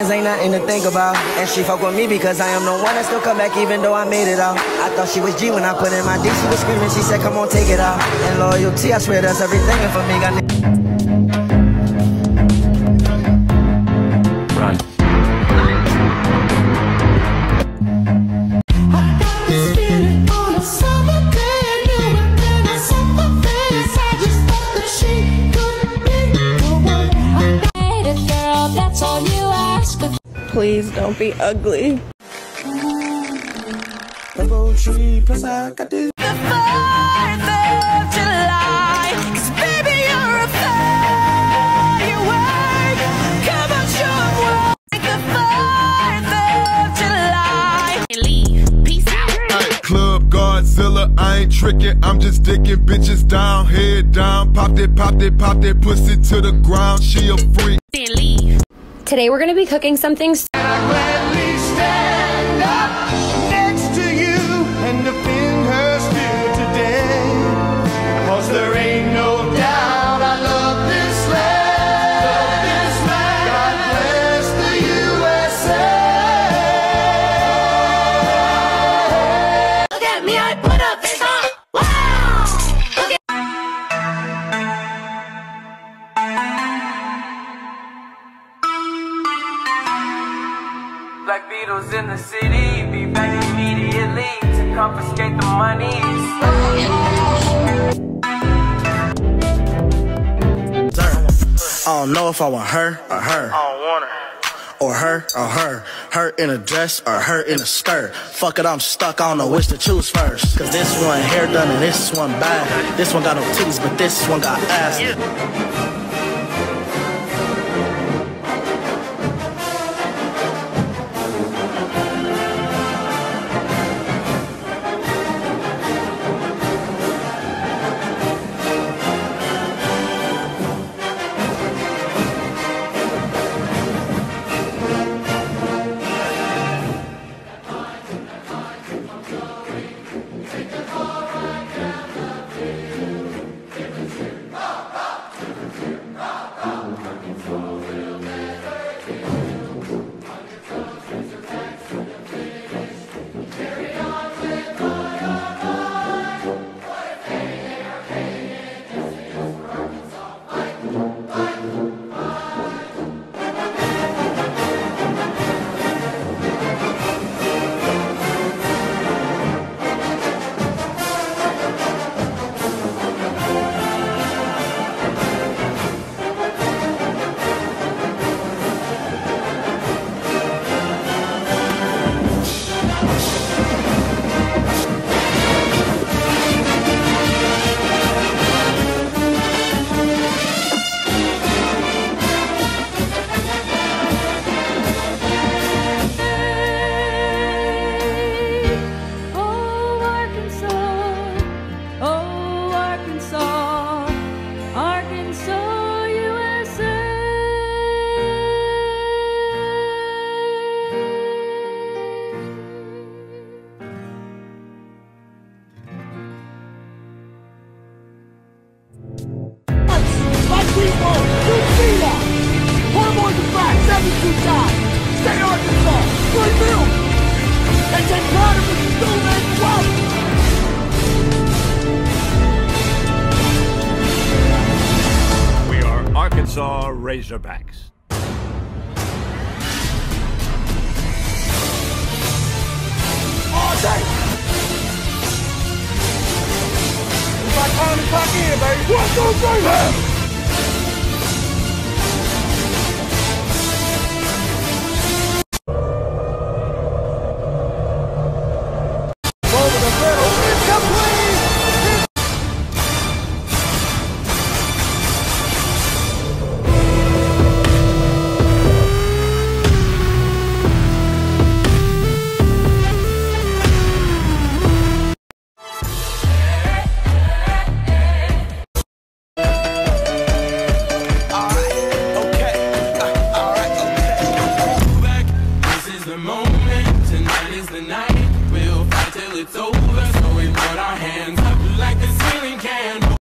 Ain't nothing to think about. And she fuck with me because I am the one that still come back even though I made it out. I thought she was G when I put in my D. She was screaming, she said, come on, take it out. And loyalty, I swear that's everything. And for me, got run. Please don't be ugly. Rainbow tree, plus I got this. The 4th of July, 'cause baby you're a firework. Come on, show 'em what. The 4th of July. Leave, peace out. Club Godzilla, I ain't tricking, I'm just dicking bitches down, head down, pop that, pussy to the ground, she a freak. Then leave. Today we're gonna be cooking something. Gladly stand up next to you and defend her still today. 'Cause there ain't no doubt I love this land. God bless the USA. Look at me, I put up this on. Wow! Look at Black Beatles in the city, be back immediately to confiscate the money. I don't know if I want her or her. I don't want her. Or her or her. Her in a dress or her in a skirt. Fuck it, I'm stuck, I don't know which to choose first. 'Cause this one hair done and this one bad. This one got no titties, but this one got ass. Stay Arkansas, good milk, and take pride in the school and quality. We are Arkansas Razorbacks. All day. It's like time to clock in, baby. 1, 2, 3.